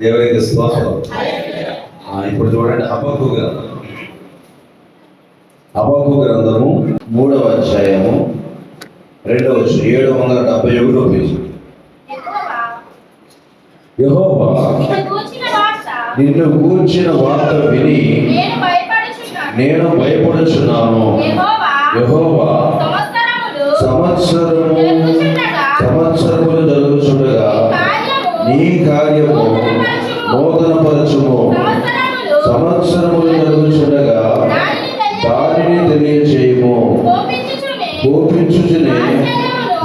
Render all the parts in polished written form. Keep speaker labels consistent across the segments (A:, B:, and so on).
A: దేవునికి స్తోత్రం. ఇప్పుడు చూడండి హబక్కూ గ్రంథము 3వ అధ్యాయము 2వ వచనం 771 పేజీ. యెహోవా నిన్ను గూర్చిన వార్త విని నేను భయపడుచున్నాను. యెహోవా సంవత్సరములు జరుగుచుండగా నీ కార్యము నూతనపరచుము. సంవత్సరములు జరుగుచుండగా దానిని తెలియచేయము. కోపించుచునే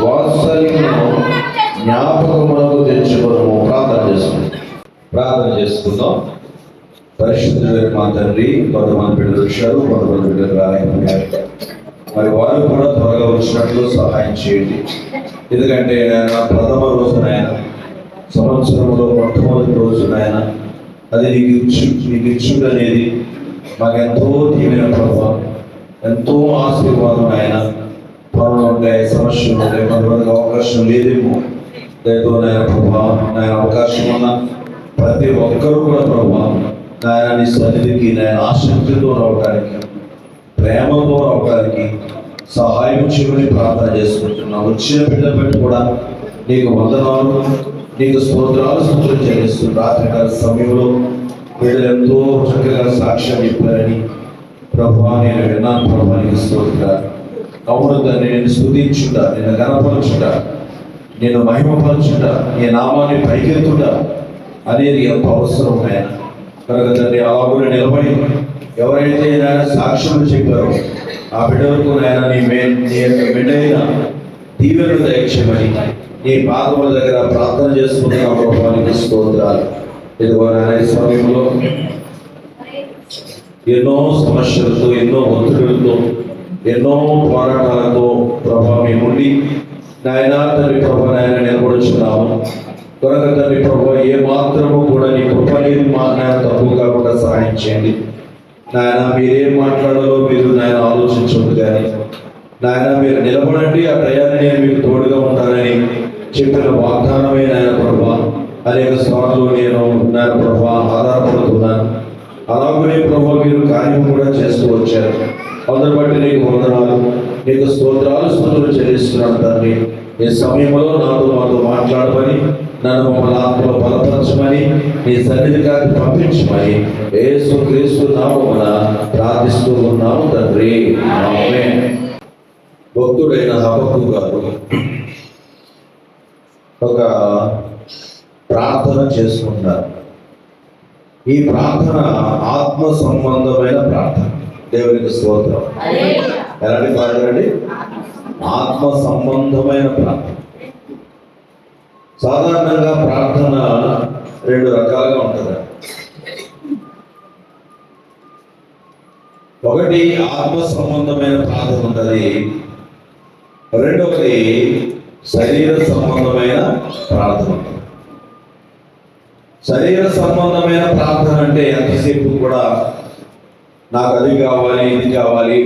A: వాత్సల్యమును జ్ఞాపకమునకు తెచ్చుకొనుము. ప్రార్థన చేసుకుందాం. పరిశుద్ధుడైన మా తండ్రి, కొంతమంది బిడ్డలు వచ్చారు, కొంతమంది బిడ్డలు రాలేకపోయారు. మరి వారు కూడా త్వరగా వచ్చినట్లు సహాయం చేయండి. ఎందుకంటే నా ప్రథమ రోజునైనా సంవత్సరంలో మొట్టమొదటి రోజునైనా అది నీకు ఇచ్చుడు అనేది మాకెంతో తీవ్ర ప్రభావం, ఎంతో ఆశీర్వాదం. ఆయన పనులు ఉంటాయి, సమస్యలు ఉంటాయి, కొంతమందికి అవకాశం లేదేమో. దయతో నాయన ప్రభావం, నాయన అవకాశం ఉన్న ప్రతి ఒక్కరూ కూడా ప్రభావం నాయన నీ సన్నిధికి నాయన ఆసక్తితో రావడానికి, ప్రేమతో రావడానికి సహాయం చేయమని ప్రార్థన చేసుకుంటున్నాం. వచ్చిన బిడ్డలు బట్టి కూడా నీకు వందనాలు, నీకు స్తోత్రాలు చెల్లిస్తున్న రాత్రికాల సమయంలో బిడ్డలు ఎంతో చక్కగా సాక్ష్యం చెప్పారని ప్రభువా నేను విన్నాను. ప్రభువా నీకు స్తోత్రాలు. అవును తండ్రి, నేను స్తుతించుట, నేను గణపరచుట, నేను మహిమపరచుట, నీ నామాన్ని పైకెత్తుట అనేది ఎంత అవసరం ఆయన. కనుక తండ్రి అలాగే నిలబడి ఎవరైతే నాయన సాక్ష్యం చెప్పారో ఆ బిడ్డలకు నాయన నీ యొక్క బిడ్డైన దీవెనలు దయచేయమని నీ పాదముల దగ్గర ప్రార్థన చేసుకుంటున్నాం. ప్రభువానికి స్తోత్రాలు. ఇదిగో నాయన సమయంలో ఎన్నో సమస్యలతో, ఎన్నో ఒత్తిడులతో, ఎన్నో పోరాటాలతో ప్రభావ మీ నుండి నాయన తండ్రి ప్రభు నాయన నిలబడుచున్నాము. కనుక తండ్రి ప్రభు ఏ మాత్రము కూడా నీ కృప అనేది మా నాయన తప్పు కాకుండా సహాయం చేయండి. నాయన మీరేం మాట్లాడాలో మీరు నాయన ఆలోచించండి. కానీ నాయన మీరు నిలబడండి, ఆ టయాన్ని నేను మీకు తోడుగా ఉంటానని చెప్పిన వాగ్దానమే నాయన ప్రభా అనేక సార్లు నేను నాయన ప్రభా ఆధారపడుతున్నాను. అలాగనే ప్రభా మీరు కార్యం కూడా చేస్తూ వచ్చారు. అందరి బట్టి నీకు వందనాలు, నీకు స్తోత్రాలు చెల్లిస్తున్నాను తండ్రి. ఈ సమయంలో మాతో మాట్లాడమని, నన్ను మమ్మల్ని ఆత్మలో బలపరచమని, నీ సన్నిధికి పంపించమని యేసు క్రీస్తు నామమున ప్రార్థిస్తూ ఉన్నాము తండ్రి. ఆమేన్. భక్తుడైన హబక్కూ గారు ఒక ప్రార్థన చేసుకుంటారు. ఈ ప్రార్థన ఆత్మ సంబంధమైన ప్రార్థన. దేవునికి స్తోత్రం. ఎలాంటి ప్రార్థన అండి? ఆత్మ సంబంధమైన ప్రార్థన. సాధారణంగా ప్రార్థన 2 రకాలుగా ఉంటుంది. ఒకటి ఆత్మ సంబంధమైన ప్రార్థన ఉంటుంది, రెండవది శరీర సంబంధమైన ప్రార్థన ఉంటుంది. శరీర సంబంధమైన ప్రార్థన అంటే ఎంతసేపు కూడా నాకు అది కావాలి, ఇది కావాలి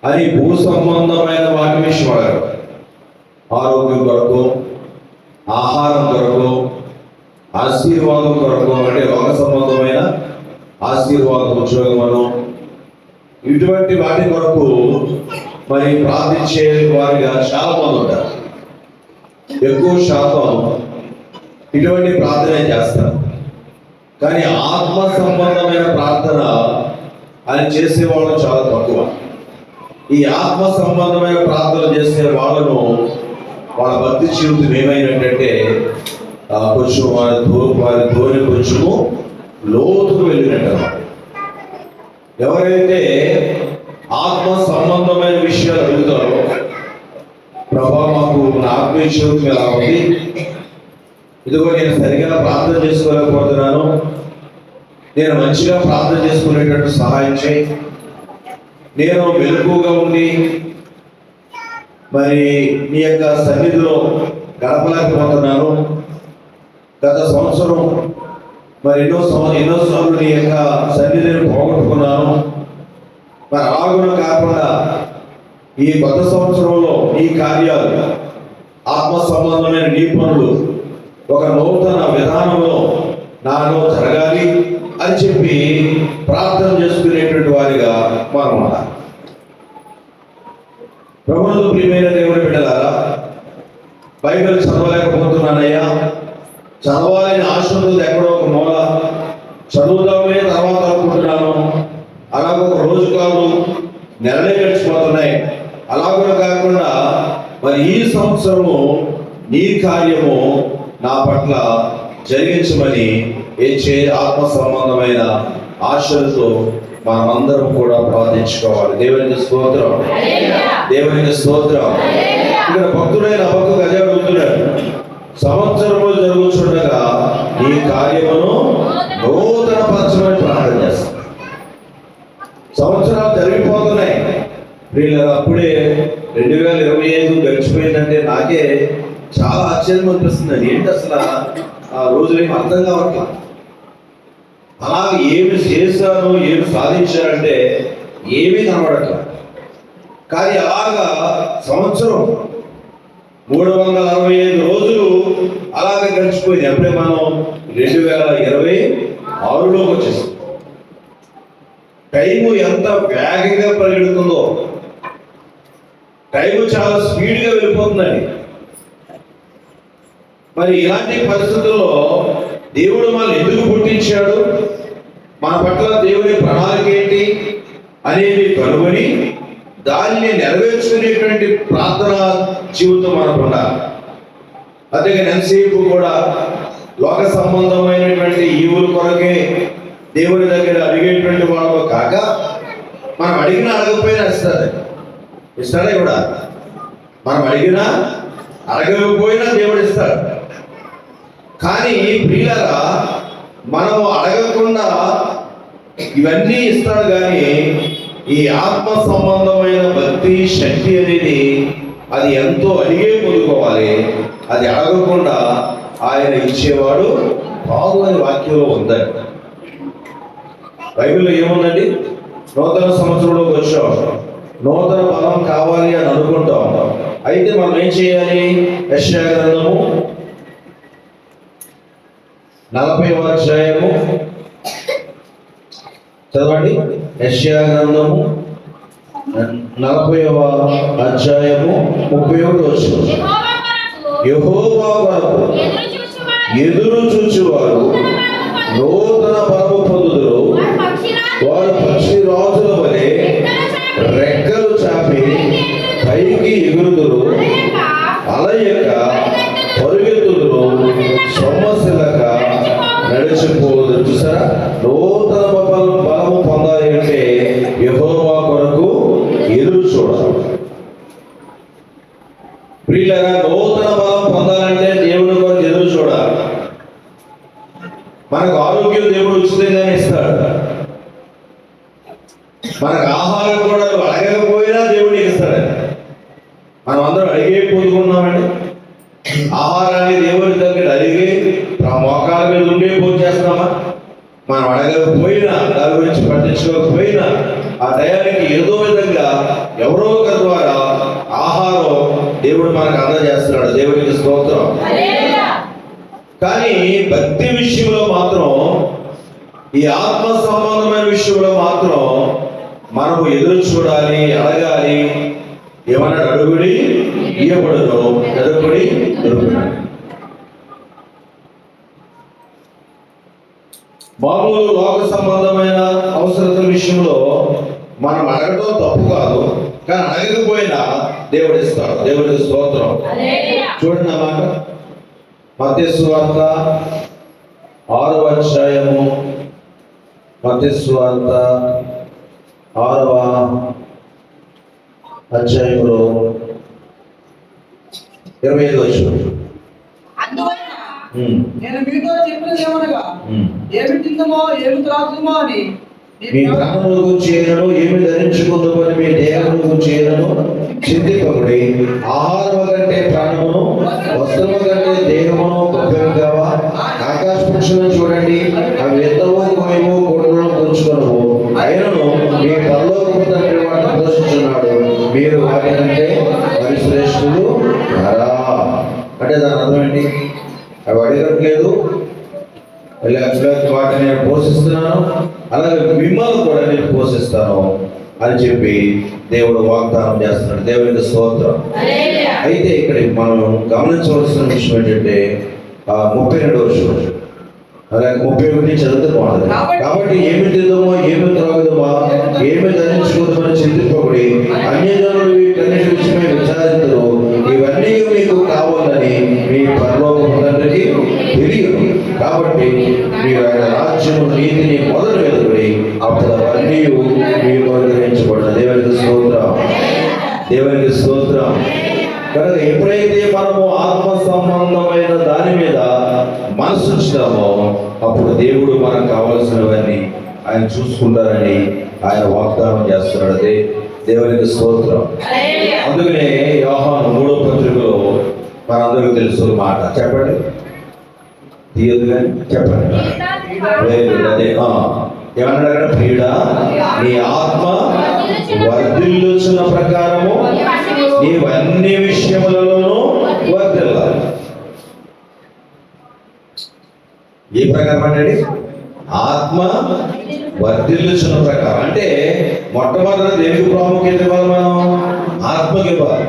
A: అని భూ సంబంధమైన వాటి విషయం అడగరు. ఆరోగ్యం కొరకు, ఆహారం కొరకు, ఆశీర్వాదం కొరకు, అంటే లోక సంబంధమైన ఆశీర్వాదం, ఉద్యోగమను, ఇటువంటి వాటి కొరకు మరి ప్రార్థించే వారిగా చాలా మంది ఉంటారు. ఎక్కువ శాతం ఇటువంటి ప్రార్థన చేస్తారు. కానీ ఆత్మ సంబంధమైన ప్రార్థన అని చేసేవాళ్ళు చాలా తక్కువ. ఈ ఆత్మ సంబంధమైన ప్రార్థన చేసే వాళ్ళను వాళ్ళ భక్తి జీవితం ఏమైనట్టంటే కొంచెం వారి ధోని కొంచెము లోతుకు వెళ్ళినట్టు. ఎవరైతే ఆత్మ సంబంధమైన విషయాలు అడుగుతారో, ప్రభా మాకు నా ఆత్మీయ జీవితం ఎలా ఉంది, ఇదిగో నేను సరిగా ప్రార్థన చేసుకోలేకపోతున్నాను, నేను మంచిగా ప్రార్థన చేసుకునేటట్టు సహాయం చేయి, నేను మెలకుగా ఉండి మరి నీ యొక్క సన్నిధిలో గడపలేకపోతున్నాను, గత సంవత్సరం మరి ఎన్నోసార్లు నీ యొక్క సన్నిధిని పోగొట్టుకున్నాను, మరి అలాగున కాకుండా ఈ కొత్త సంవత్సరంలో నీ కార్యాలు, ఆత్మ సంబంధమైన నీ పనులు ఒక నూతన విధానంలో నాలో జరగాలి అని చెప్పి ప్రార్థన చేసుకునేటువంటి వారిగా మనం ఉండాలి. ప్రభువునందు ప్రియమైన దేవుని బిడ్డలారా, బైబిల్ చదవలేకపోతున్నానయ్యా, చదవాలని ఆశ ఉంటుంది, ఎక్కడో ఒక మూల చదువుదామే తర్వాత అనుకుంటున్నాను. అలాగ ఒక రోజు కాదు, నెలలే గడిచిపోతున్నాయి. అలాగే కాకుండా మరి ఈ సంవత్సరము నీ కార్యము నా పట్ల జరిగించమని ఆత్మ సంబంధమైన ఆశలతో మనమందరం కూడా ప్రార్థించుకోవాలి. దేవునికి స్తోత్రం, దేవునికి స్తోత్రం. ఇక్కడ భక్తుడైన అబద్ధకు అదే అడుగుతున్నాడు, సంవత్సరము జరుగుతుండగా ఈ కార్యమును నూతన పరచమని ప్రార్థన చేస్తాం. సంవత్సరాలు జరిగిపోతున్నాయి ప్రియులారా, అప్పుడే 2025 గడిచిపోయిందంటే నాకే చాలా ఆశ్చర్యం అనిపిస్తుంది. ఏంటి అసలు ఆ రోజులేమి అర్థం కావట్లా. అలాగే ఏమి చేశాను, ఏమి సాధించారంటే ఏమీ కనబడట్లా. కానీ అలాగా సంవత్సరం 365 రోజులు అలాగే గడిచిపోయింది. అప్పుడే మనం 2026లోకి వచ్చేసాం. టైము ఎంత వేగంగా పరిగెడుతుందో, టైము చాలా స్పీడ్గా వెళ్ళిపోతుందండి. మరి ఇలాంటి పరిస్థితుల్లో దేవుడు మనల్ని ఎందుకు పుట్టించాడు, మన పట్ల దేవుని ప్రణాళిక ఏంటి అనేది కనుగొని దానిని నెరవేర్చుకునేటువంటి ప్రార్థన జీవితం మనకు ఉండాలి. అందుకని ఎంతసేపు కూడా లోక సంబంధమైనటువంటి ఈవుల కొరకే దేవుని దగ్గర అడిగేటువంటి వాళ్ళు కాక, మనం అడిగినా అడగకపోయినా ఇస్తాడే కూడా. మనం అడిగినా అడగకపోయినా దేవుడు ఇస్తాడు. కానీ ప్రియులారా, మనము అడగకుండా ఇవన్నీ ఇస్తాడు. కానీ ఈ ఆత్మ సంబంధమైన భక్తి శక్తి అనేది అది ఎంతో అడిగే పొందుకోవాలి. అది అడగకుండా ఆయన ఇచ్చేవాడు కాదు అని వాక్యంలో ఉందండి. బైబిల్లో ఏముందండి, నూతన సంవత్సరంలోకి వచ్చాం, నూతన బలం కావాలి అని అనుకుంటాం. అయితే మనం ఏం చేయాలి? యెషయా గ్రంథము 40వ అధ్యాయము చదవండి. యెషయా గ్రంథము 40వ అధ్యాయము 31వ వచనం. యెహోవా కొరకు ఎదురు చూచువారు నూతన బలము పొందుదురు, వారు పక్షి రాజుల వలె రెక్కలు చాపి పైకి ఎగురుదురు, అలయక పరుగెత్తుదురు, సొమ్మసిల్లక నడిచిపోదురు. చూసారా, నూతన బలము పొందాలి అంటే యెహోవా కొరకు ఎదురు చూడాలి. ప్రియులారా, నూతన బలం పొందాలంటే దేవుని కొరకు ఎదురు చూడాలి. మనకు ఆరోగ్యం దేవుడు ఉచితంగానే ఇస్తాడు. మనకు ఆహారం కూడా అడగకపోయినా దేవుడు ఇస్తాడు. మనం అందరం అడిగే పొందుకున్నామండి. ఆహారాన్ని దేవుడి దగ్గర అడిగి మోకాల మీద ఉండే భోజనం చేస్తున్నామా? మనం అడగకపోయినా, దాని గురించి పట్టించుకోకపోయినా ఆ టయానికి ఏదో విధంగా ఎవరో ఒక ద్వారా ఆహారం దేవుడు మనకు అందజేస్తున్నాడు. దేవుడికి స్తోత్రం. కానీ భక్తి విషయంలో మాత్రం, ఈ ఆత్మ సంబంధమైన విషయంలో మాత్రం మనము ఎదురు చూడాలి, అడగాలి. ఏమన్నాడు? అడుగుడి ఇయ్యబడును, ఎదుగుడి దొరుకును. మామూలు లోక సంబంధమైన అవసరతల విషయంలో మనం అడగడం తప్పు కాదు, కానీ అడగకపోయినా దేవుడు ఇస్తాడు. దేవుడి స్తోత్రం. చూడండి అన్నమాట, మత్తయి సువార్త 6వ అధ్యాయము, మత్తయి సువార్త 6వ అధ్యాయంలో 25వ వచనం.
B: నేను మీతో చెప్పినది ఏమనగా, ఏమి తిందమో ఏమి త్రాగుదమో అని
A: మీ ప్రాణములకు చేయను, ఏమి ధరించుకుందామని మీ దేహములకు చేయను చింతింపకుడి. ఆహారము కంటే ప్రాణమును, వస్త్రము కంటే దేహమును గొప్పవి కావా? ఆకాశ పక్షులను చూడండి, అవి ఎంతవో కోయము, కోటలో కూర్చుకొనవు, అయినను మీ పరలోకపు తండ్రి వాటిని పోషించున్నాడు. మీరు వాటి కంటే మరి శ్రేష్ఠులు కారా? అంటే దాని అర్థం ఏంటి? అవి అడగట్లేదు, లేకపోతే వాటిని నేను పోషిస్తున్నాను, అలాగే మిమ్మల్ని కూడా నేను పోషిస్తాను అని చెప్పి దేవుడు వాగ్దానం చేస్తున్నాడు. దేవునికి స్తోత్రం. అయితే ఇక్కడ మనం గమనించవలసిన విషయం ఏంటంటే 32వ వర్షం అలాగే 31 చదివితే బాగుంటుంది. కాబట్టి ఏమి తిందామో, ఏమి త్రాగుదామా, ఏమి ధరించుకుందామని చింతింపబడి అన్యజనులు వీటన్నిటి విషయమై విచారించరు. ఇవన్నీ మీకు కావాలని మీ పరలోకపు తండ్రికి తెలియదు. కాబట్టి మీరు ఆయన రాజ్యము నీతిని మొదలు వెలువడి అప్పుడు అవన్నీ మీకు అనుగ్రహించబడిన. దేవునికి స్తోత్రం. దేవునికి స్తోత్రం. కనుక ఎప్పుడైతే మనము ఆత్మ సంబంధమైన దాని మీద మనసు ఉంచుతామో అప్పుడు దేవుడు మనకు కావలసినవన్నీ ఆయన చూసుకుంటారని ఆయన వాగ్దానం చేస్తున్నాడు. అదే దేవునికి స్తోత్రం. అందుకనే యోహాను 3వ పత్రికలో మనందరికీ తెలుసు మాట చెప్పండి, తీయదు కానీ చెప్పండి. అదే ఏమన్నాడు? ప్రియుడా, నీ ఆత్మ వర్ధిల్లుచున్న ప్రకారము నీవు అన్ని విషయములలోనూ వర్ధిల్లాలి. ఏ ప్రకారం అంటే ఆత్మ వర్ధిల్లుచున్న ప్రకారం అంటే మొట్టమొదటి దేనికి ప్రాముఖ్యత ఇవ్వాలి? మనం ఆత్మకి ఇవ్వాలి.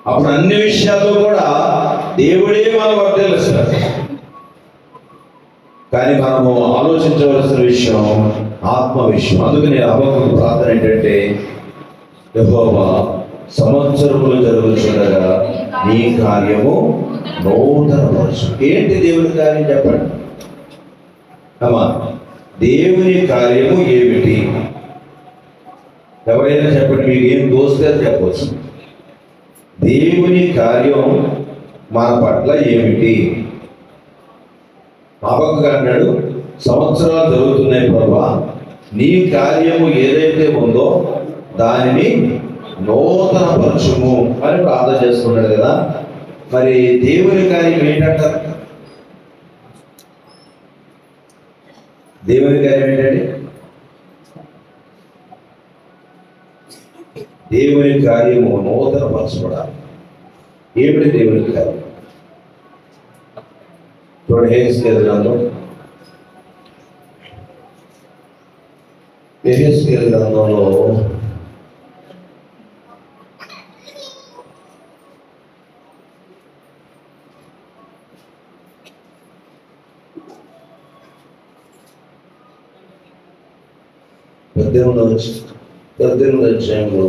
A: అప్పుడు అన్ని విషయాల్లో కూడా దేవుడే మనం వర్ధిల్లుస్తాడు. కానీ మనము ఆలోచించవలసిన విషయం ఆత్మ విషయం. అందుకని హబక్కూకు ప్రార్థన ఏంటంటే, యెహోవా సంవత్సరములు జరుగుతుండగా నీ కార్యము నూతనపరచు. ఏంటి దేవుని కార్యం చెప్పండి అమ్మా? దేవుని కార్యము ఏమిటి? ఎవరైనా చెప్పండి, మీకు ఏం దోస్తే చెప్పవచ్చు. దేవుని కార్యం మన పట్ల ఏమిటి? హబక్కూకు అన్నాడు, సంవత్సరాలు జరుగుతున్నాయి ప్రభువా, నీ కార్యము ఏదైతే ఉందో దానిని నూతనపరచుము అని ప్రార్థన చేసుకున్నాడు కదా. మరి దేవుని కార్యం ఏంటంటారు? దేవుని కార్యం ఏంటండి? దేవుని కార్యము నూతనపరచబడాలి. ఏమిటి దేవుని కార్యం? చూడండి, యెహెజ్కేలు గ్రంథం 18వ అధ్యాయంలో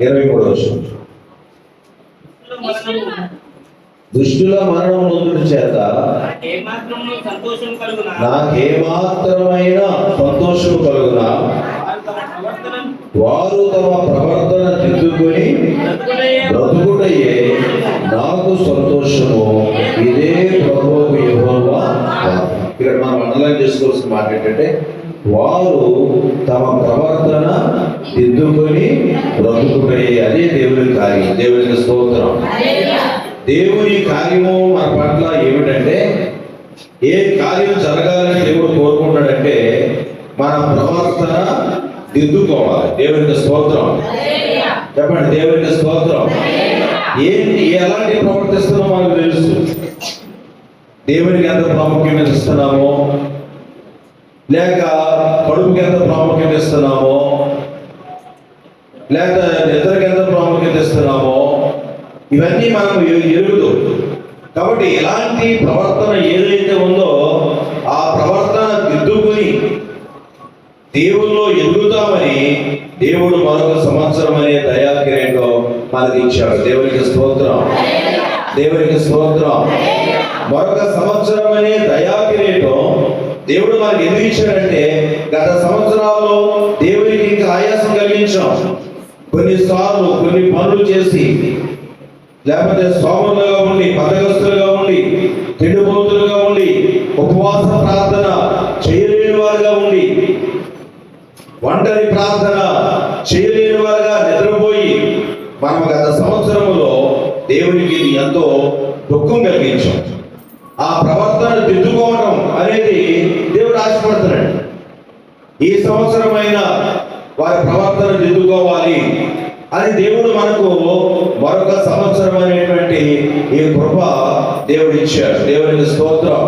A: 23వ వచనం, దుష్టుల మరణం నొందుట చేత నాకేమాత్రమైన సంతోషం కలుగునా, వారు తమ ప్రవర్తన దిద్దుకొని బ్రతుకుటయే నాకు సంతోషము. ఇదే ప్రభువు యెహోవా. ఇక్కడ మనం అండర్లైన్ చేసుకోవాల్సిన మాట ఏంటంటే, వారు తమ ప్రవర్తన దిద్దుకొని బ్రతుకుటయే. అదే దేవుని కార్యం. దేవునికి స్తోత్రం. దేవుని కార్యము మన పట్ల ఏమిటంటే, ఏ కార్యం జరగాలని దేవుడు కోరుకుంటాడంటే మన ప్రవర్తన దిద్దుకోవాలి. దేవునికి స్తోత్రం. చెప్పండి, దేవునికి స్తోత్రం. ఏంటి, ఎలాంటి ప్రవర్తిస్తున్నామో మనకు తెలుసు. దేవునికి ఎంత ప్రాముఖ్యత ఇస్తున్నామో, లేక కడుపుకి ఎంత ప్రాముఖ్యత ఇస్తున్నామో, లేక నిద్రకి ఎంత ప్రాముఖ్యత ఇస్తున్నామో, ఇవన్నీ మనం ఎరుగుతూ. కాబట్టి ఎలాంటి ప్రవర్తన ఏదైతే ఉందో ఆ ప్రవర్తన దిద్దుకొని దేవుల్లో ఎదుగుతామని దేవుడు మరొక సంవత్సరం అనే దయా కిరీటం మనకి ఇచ్చాడు. దేవునికి స్తోత్రం. దేవునికి స్తోత్రం. మరొక సంవత్సరం అనే దయా కిరీటం దేవుడు మనకి ఎందుకు ఇచ్చాడంటే, గత సంవత్సరాల్లో దేవునికి ఇంకా ఆయాసం కలిగించాం. కొన్నిసార్లు కొన్ని పనులు చేసి, లేకపోతే సోమరులుగా ఉండి, బద్ధకస్తులుగా ఉండి, తిండిపోతులుగా ఉండి, ఉపవాస ప్రార్థన చేయలేని వారుగా ఉండి, ఒంటరి ప్రార్థన చేయలేని వారుగా నిద్రపోయి, మనం గత సంవత్సరంలో దేవునికి ఇది ఎంతో దుఃఖం కలిగించాం. ఆ ప్రవర్తన దిద్దుకోవడం అనేది దేవుడు ఆశపడుతున్నాడు. ఈ సంవత్సరమైన వారి ప్రవర్తన దిద్దుకోవాలి, అది దేవుడు మనకు మరొక సంవత్సరం అనేటువంటి ఈ కృప దేవుడు ఇచ్చాడు. దేవునికి స్తోత్రం.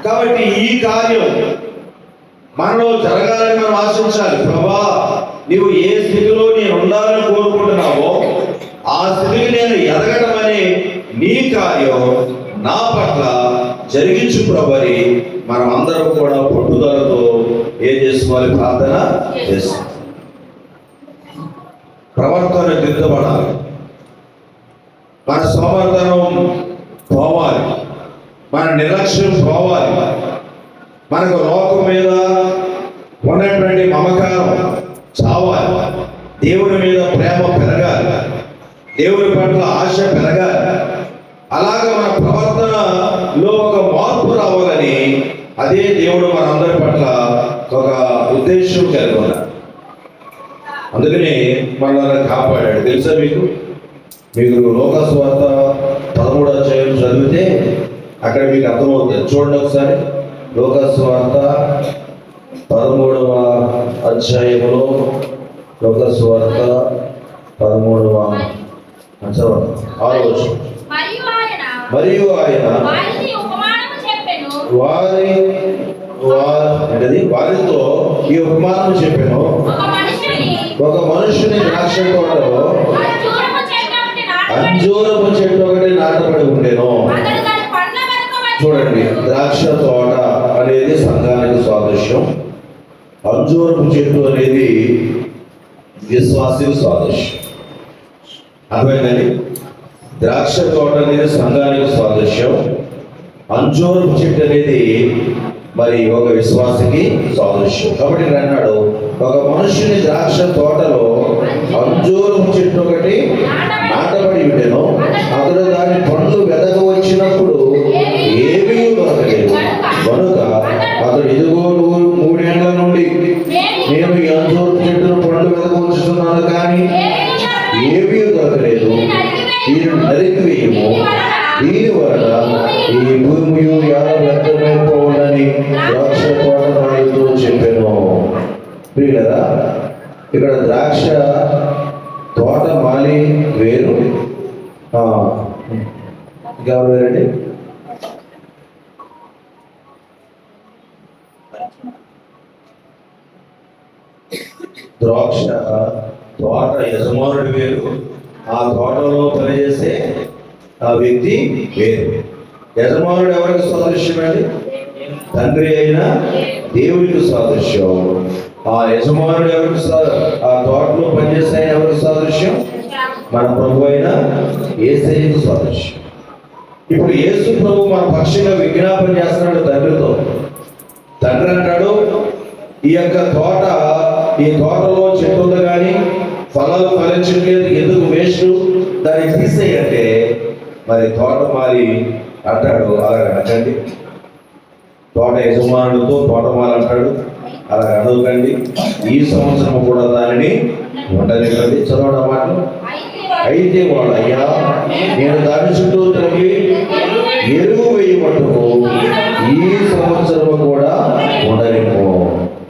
A: కాబట్టి ఈ కార్యం మనలో జరగాలని మనం ఆశించాలి. ప్రభా, నీవు ఏ స్థితిలో నేను ఉండాలని కోరుకుంటున్నావో ఆ స్థితికి నేను ఎదగడం అనే నీ కార్యం నా పట్ల జరిగించు ప్రభని మనం అందరం కూడా పట్టుదలతో ఏం చేసుకోవాలి? ప్రార్థన చేసుకోవాలి. ప్రవర్తన దిద్దబడాలి. మన సోమర్థనం పోవాలి, మన నిర్లక్ష్యం పోవాలి, మనకు లోకం మీద ఉన్నటువంటి మమకారం చావాలి, దేవుని మీద ప్రేమ పెరగాలి, దేవుని పట్ల ఆశ పెరగాలి. అలాగే మన ప్రవర్తనలో ఒక మార్పు రావాలని అదే దేవుడు మనందరి పట్ల ఒక ఉద్దేశం కలిగి ఉన్నాడు. అందుకనే మనల్ని కాపాడాడు. తెలుసా మీకు? లోకాసు వార్త 13వ అధ్యాయం చదివితే అక్కడ మీకు అర్థమవుతుంది. చూడండి ఒకసారి. లోకాసు వార్త 13వ అధ్యాయంలో లోకాసు వార్త 13వ అధ్యాయం 6వ వచనం. మరియు ఆయన వారితో ఈ ఉపమానం చెప్పాను. ఒక మనుషుని ద్రాక్ష తోటలో అంజూరపు చెట్టు ఒకటి నాటబడి ఉండేను. చూడండి, ద్రాక్ష తోట అనేది సంఘానికి సాదృశ్యం, అంజూరపు చెట్టు అనేది విశ్వాసికి సాదృశ్యం. అర్థమైందండి? ద్రాక్ష తోట అనేది సంఘానికి సాదృశ్యం, అంజూరపు చెట్టు అనేది మరి ఒక విశ్వాసికి సాదృశ్యం. కాబట్టి ఇక్కడ అన్నాడు, ఒక మనుషుని ద్రాక్ష తోటలో అంజూరపు చెట్టు ఒకటి నాటబడి ఉండెను. అతడు దాని పండ్లు వెదక వచ్చినప్పుడు ఏమీ దొరకలేదు కనుక అతడు, ఇదిగో నువ్వు 3 ఏళ్ల నుండి నేను ఈ అంజూరపు చెట్టును పండ్లు వెదక ఉంచుతున్నాను, కానీ ఏమీ దొరకలేదు. దీన్ని నరికివేయము, దీని వలన ఈ భూమి వ్యర్థమైపోవాలని ద్రాక్ష తోటమాలితో చెప్పాను. ప్రియులరా, ఇక్కడ ద్రాక్ష తోట మాలి వేరు, ఇంకెవరు వేరండి? ద్రాక్ష తోట యజమానుడు వేరు, ఆ తోటలో పనిచేసే ఆ వ్యక్తి వేరు. యజమానుడు ఎవరికి సాదృశ్యం అండి? తండ్రి అయిన దేవునికి సాదృశ్యం. ఆ యజమానుడు ఎవరికి, ఆ తోటలో పనిచేసే ఎవరికి సాదృశ్యం? మన ప్రభు అయిన యేసయ్యకు సాదృశ్యం. ఇప్పుడు యేసు ప్రభు మన పక్షంగా విజ్ఞాపన చేస్తున్నాడు తండ్రితో. తండ్రి అంటాడు, ఈ యొక్క తోట, ఈ తోటలో చెట్టు ఉంది కానీ ఫలాలు ఫలించట్లేదు, ఎందుకు వేస్ట్, దాన్ని తీసేయంటే మరి తోటమాలి అంటాడు, అలాగ అనకండి. తోట యజమానుడితో తోటమాలి అంటాడు, అలా అనకండి. ఈ సంవత్సరం కూడా దానిని ఉండనివ్వండి. చదవడం మాటలు. అయితే వాడు, అయ్యా, నేను దాని చుట్టూ తిరిగి ఎరువు వేయమట్టుకు ఈ సంవత్సరం కూడా ఉండనివ్వు,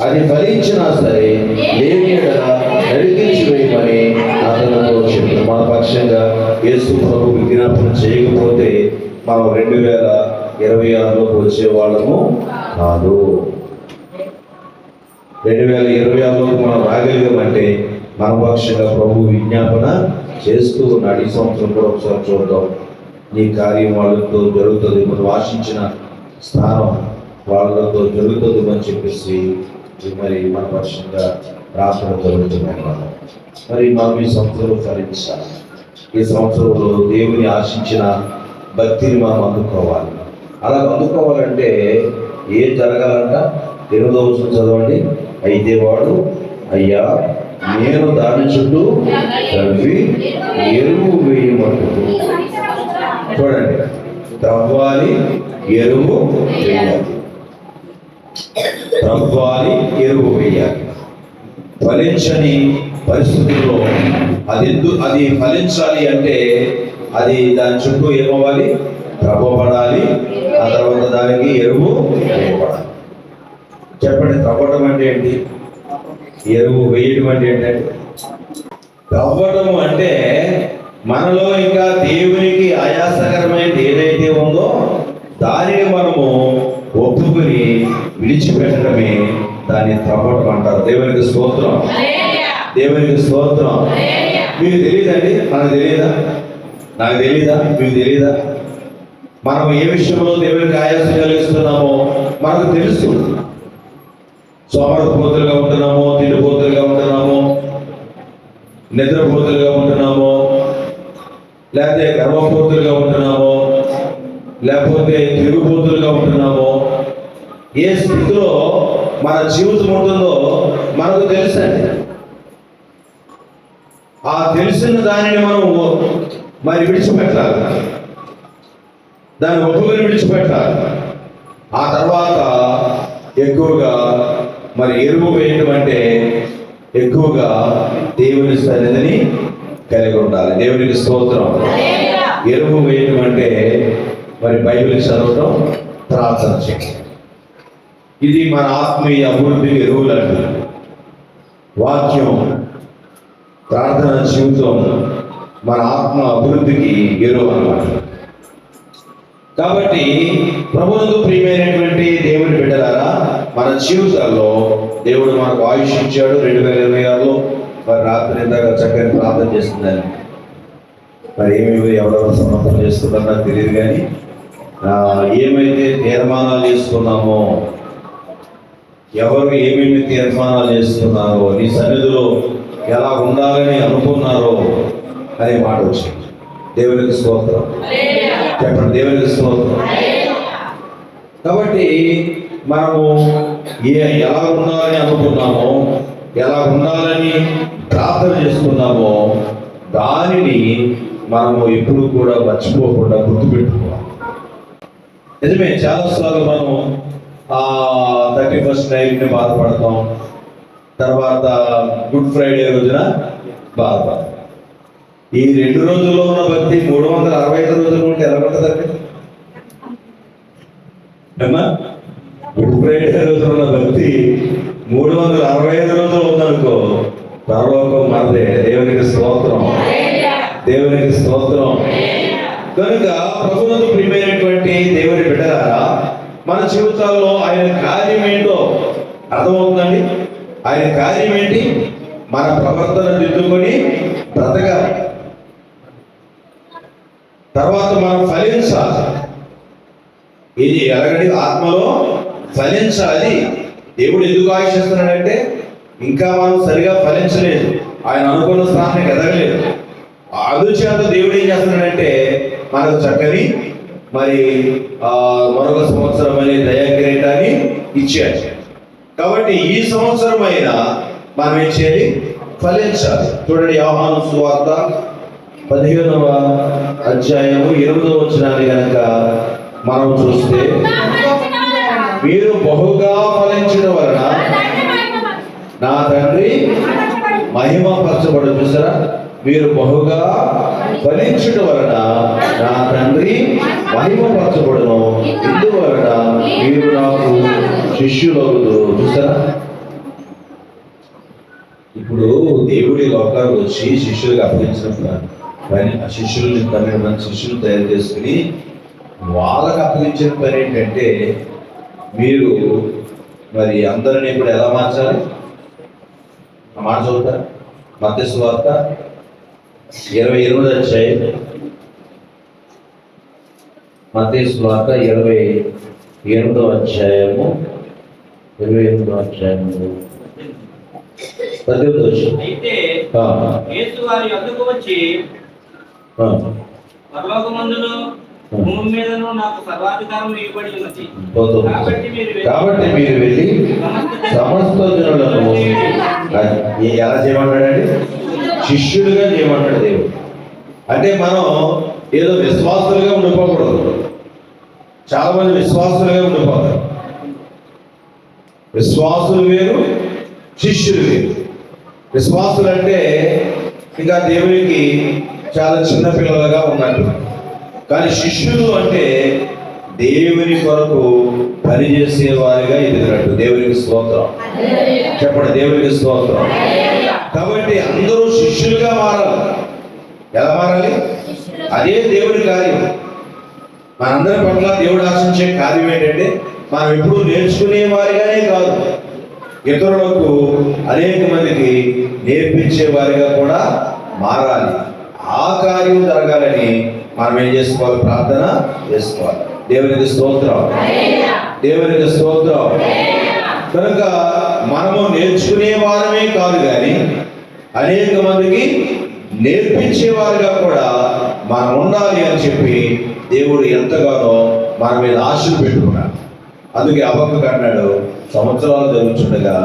A: అది ఫలించినా సరే లేని నరికించి వేయమని అతనితో చెప్పారు. మన పక్షంగా యేసు ప్రభు విజ్ఞాపన చేయకపోతే మనం 2026లోకి వచ్చే వాళ్ళము కాదు. 2026లోకి మనం రాగలిగామంటే మన పక్షంగా ప్రభు విజ్ఞాపన చేస్తూ ఉన్నాడు. ఈ సంవత్సరం కూడా ఒకసారి చూద్దాం, నీ కార్యం వాళ్ళతో జరుగుతుంది, మనం ఆశించిన స్థానం వాళ్ళతో జరుగుతుంది అని చెప్పేసి మరి మన పక్షంగా ప్రార్థన జరుగుతున్నాయి. మరి మనం ఈ సంవత్సరం ఫలించాలి. ఈ సంవత్సరంలో దేవుని ఆశించిన భక్తిని మనం అందుకోవాలి. అలా అందుకోవాలంటే ఏం జరగాలంట? 8వ వచనం చదవండి. అయితే వాడు, అయ్యా, నేను దాని చుట్టూ తవ్వి ఎరువు వేయమట్టుకు. చూడండి, తవ్వాలి, ఎరువు వేయాలి. తవ్వాలి, ఎరువు వేయాలి. ఫలించని పరిస్థితుల్లో అది ఫలించాలి అంటే అది దాని చుట్టూ ఏమవ్వాలి? త్రవ్వబడాలి. ఆ తర్వాత దానికి ఎరువు వేయబడాలి. చెప్పండి, త్రవ్వడం అంటే ఏంటి? ఎరువు వేయడం అంటే ఏంటంటే తవ్వటము అంటే మనలో ఇంకా దేవునికి ఆయాసకరమైనది ఏదైతే ఉందో దానిని మనము ఒప్పుకుని విడిచిపెట్టడమే దాన్ని తవ్వటం అంటారు. దేవునికి స్తోత్రం, దేవునికి స్తోత్రం. మీకు తెలియదండి, మనకు తెలియదా? నాకు తెలీదా? మీకు తెలీదా? మనం ఏ విషయంలో దేవునికి ఆయాసం కలిగిస్తున్నామో మనకు తెలుసు. సోమరపోతులుగా ఉంటున్నామో, తిండిపోతులుగా ఉంటున్నామో, నిద్రపోతులుగా ఉంటున్నామో, లేకపోతే గర్వపోతులుగా ఉంటున్నామో, లేకపోతే తిరుగుపోతులుగా ఉంటున్నామో, ఏ స్థితిలో మన జీవితం ఉంటుందో మనకు తెలుసండి. ఆ తెలిసిన దానిని మనం మరి విడిచిపెట్టాలి, దాన్ని ఒప్పుకొని విడిచిపెట్టాలి. ఆ తర్వాత ఎక్కువగా మరి ఎరువు వేయటం అంటే ఎక్కువగా దేవుని సన్నిధిని కలిగి ఉండాలి. దేవునికి స్తోత్రం. ఎరువు వేయటం అంటే మరి బైబిల్ చదవటం, ప్రార్థన చేయడం. ఇది మన ఆత్మీయ అభివృద్ధికి ఎరువులు అంటారు. వాక్యం, ప్రార్థన జీవితం మన ఆత్మ అభివృద్ధికి ఎరువు అన్నమాట. కాబట్టి ప్రభువుకు ప్రియమైనటువంటి దేవుని బిడ్డలారా, మన జీవితాల్లో దేవుడు మనకు ఆయుష్ ఇచ్చాడు. 2026లో మరి రాత్రి ఇందాక చక్కని ప్రార్థన చేస్తుందని, మరి ఏమేమి ఎవరెవరు సమర్థన చేస్తున్నారో నాకు తెలియదు, కానీ ఏమైతే తీర్మానాలు చేసుకున్నామో, ఎవరు ఏమేమి తీర్మానాలు చేస్తున్నారో, నీ సన్నిధిలో ఎలా ఉండాలని అనుకున్నారో అనే మాట వచ్చింది. దేవునికి స్తోత్రం చెప్పండి, దేవునికి స్తోత్రం. కాబట్టి మనము ఎలా ఉండాలని అనుకున్నామో, ఎలా ఉండాలని ప్రార్థన చేసుకున్నామో దానిని మనము ఎప్పుడు కూడా మర్చిపోకుండా గుర్తుపెట్టుకోవాలి. నిజమే, చాలాసార్లు మనం 31st నైట్ని బాధపడతాం, తర్వాత గుడ్ ఫ్రైడే రోజున బాధపడతాం. ఈ 2 రోజుల్లో ఉన్న భక్తి 365 రోజులు ఉంటే ఎలా ఉంటుందండి? అమ్మా, గుడ్ ఫ్రైడే రోజున ఉన్న భక్తి 365 రోజులు ఉందనుకో, పరలోకం మనదే. దేవునికి స్తోత్రం, దేవునికి స్తోత్రం. కనుక ప్రభువుకు ప్రియమైనటువంటి దేవుని బిడ్డలారా, మన జీవితాల్లో ఆయన కార్యం ఏంటో అర్థమవుతుందండి. ఆయన కార్యం ఏంటి? మన ప్రవర్తన దిద్దుకొని బ్రతకాలి, తర్వాత మనం ఫలించాలి. ఇది ఎలాగండి? ఆత్మలో ఫలించాలి. దేవుడు ఎందుకు ఆశిస్తున్నాడంటే ఇంకా మనం సరిగా ఫలించలేదు, ఆయన అనుకున్న స్థానానికి ఎదగలేదు. అందుచేత దేవుడు ఏం చేస్తున్నాడంటే మనకు చక్కని మరి మరొక సంవత్సరం అనే దయాకిరీటాన్ని ఇచ్చాడు. కాబట్టి ఈ సంవత్సరం అయినా మనం ఏం చేయాలి? ఫలించాలి. చూడండి, యోహాను సువార్త 15వ అధ్యాయము 8వ వచనాన్ని కనుక మనం చూస్తే, మీరు బహుగా ఫలించడం వలన నా తండ్రి మహిమపరచబడు. చూసారా, మీరు బహుగా ఫలించడం వలన నా తండ్రి మహిమపరచబడును, ఇందువలన మీరు నాకు శిష్యులవుదురు. చూసారా, ఇప్పుడు దేవుడి లోకాలకు వచ్చి శిష్యులకు అప్పగించినప్పుడు పని, ఆ శిష్యుల్ని 12 మంది శిష్యులు తయారు చేసుకుని వాళ్ళకు అప్పగించిన పని ఏంటంటే, మీరు మరి అందరినీ ఇప్పుడు ఎలా మార్చాలి? ఆ మాట చదువుతారు. మత్తయి సువార్త 28వ అధ్యాయం, మత్తయి సువార్త 28వ అధ్యాయము 28వ అధ్యాయము 10వ వచనం.
C: అయితే యేసు వారి యొద్దకు వచ్చి, పరలోకమందును భూమి మీదను నాకు సర్వాధికారం ఇవ్వబడి ఉన్నది,
A: కాబట్టి మీరు వెళ్ళి సమస్త జనులను ఎలా చేయమంటాడండి? శిష్యుడిగా చేయమంటాడు దేవుడు. అంటే మనం ఏదో విశ్వాసులుగా ఉండిపోకూడదు. చాలా మంది విశ్వాసులుగా ఉండిపోతారు. విశ్వాసులు వేరు, శిష్యులు వేరు. విశ్వాసులు అంటే ఇంకా దేవునికి చాలా చిన్న పిల్లలుగా ఉన్నట్టు, కానీ శిష్యులు అంటే దేవుని కొరకు పనిచేసే వారిగా ఎదిగినట్టు. దేవునికి స్తోత్రం చెప్పండి, దేవునికి స్తోత్రం. కాబట్టి అందరూ శిష్యులుగా మారాలి. ఎలా మారాలి? అదే దేవుడి కార్యం. మనందరి పట్ల దేవుడు ఆశించే కార్యం ఏంటంటే మనం ఎప్పుడు నేర్చుకునే వారిగానే కాదు, ఇతరులకు అనేక మందికి నేర్పించే వారిగా కూడా మారాలి. ఆ కార్యం జరగాలని మనం ఏం చేసుకోవాలి? ప్రార్థన చేసుకోవాలి. దేవునికి స్తోత్రం, దేవునికి స్తోత్రం. కనుక మనము నేర్చుకునే వారమే కాదు కానీ అనేక మందికి నేర్పించేవారుగా కూడా మనం ఉండాలి అని చెప్పి దేవుడు ఎంతగానో మన మీద ఆశలు పెట్టుకున్నాడు. అందుకే హబక్కూకు అన్నాడు, సంవత్సరాలు జరుగుతుండగా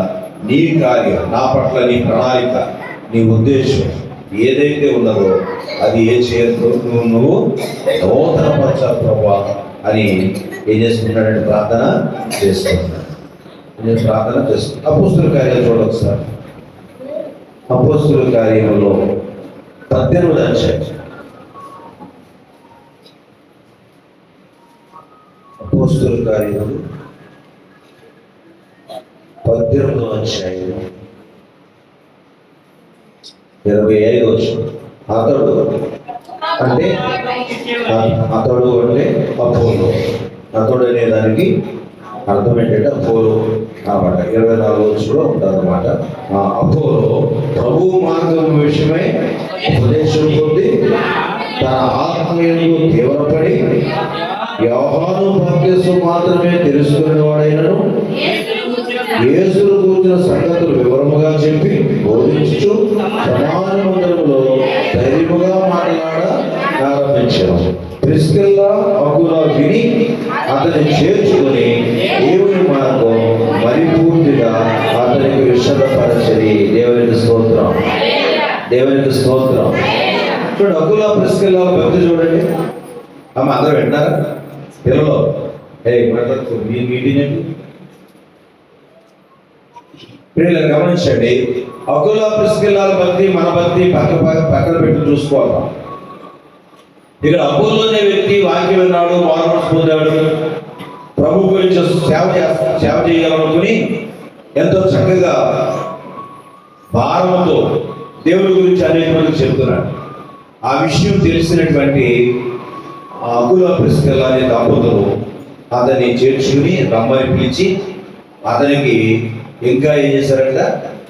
A: నీ కార్యం, నా పట్ల నీ ప్రణాళిక, నీ ఉద్దేశం ఏదైతే ఉన్నదో అది ఏ చేయదు నువ్వు నూతనపరచాలి ప్రభువా అని ఏం చేసుకుంటాడంటే ప్రార్థన చేసుకుంటున్నాడు. నేను ప్రార్థన చేస్తున్నాను. అపోస్తుల కార్యాలు చూడవచ్చు సార్. అపోస్తుల కార్యంలో 18వ అధ్యాయం. అపోస్తుల కార్యాలు 18వ అధ్యాయం 25వ వచనం. అతడు అంటే అతడు అంటే అపోలో. అతడు అనే దానికి అర్థం ఏంటంటే అపోలో అన్నమాట. 24వ వచనంలో ఉంటుంది అన్నమాట. అపోలో ప్రభు మార్గం విషయమై ఉపదేశం పొంది తన ఆత్మీయంలో తీవ్రపడి యోహాను బాప్తిస్మం మాత్రమే తెలుసుకునే వాడైనను యేసును కూర్చిన సంగతులు వివరముగా చెప్పి బోధించుచు సమాజ మందిరంలో ధైర్యముగా మాట్లాడారంభించారు. ప్రిస్కిల్లా అకులా విని అతన్ని చేర్చుకుని దేవుని మార్గం పరిపూర్తిగా అతనికి విషదపరచని. దేవునికి స్తోత్రం, దేవునికి స్తోత్రం. చూడండి, అకులా ప్రిస్కిల్లా భక్తి చూడండి. అమ్మ అందరూ వింటారా? పిల్లలు మాట్లాడుతూ మీ మీటింగ్ ఏంటి? పిల్లలు గమనించండి. అకులా ప్రిస్కిల్లాల భక్తి మన భక్తి పక్కన పెట్టి చూసుకోవాలి. ఇక్కడ అపోలో అనే వ్యక్తి వాక్యం విన్నాడు, మారుమనసు పొందాడు, ప్రభు గురించి సేవ చేయాలనుకుని ఎంతో చక్కగా భారంతో దేవుడి గురించి అనేక మందికి చెప్తున్నాడు. ఆ విషయం తెలిసినటువంటి అకులా ప్రిస్కిల్లా అనే దంపతులు అతన్ని చేర్చుకుని రమ్మని పిలిచి అతనికి ఇంకా ఏం చేశారంట?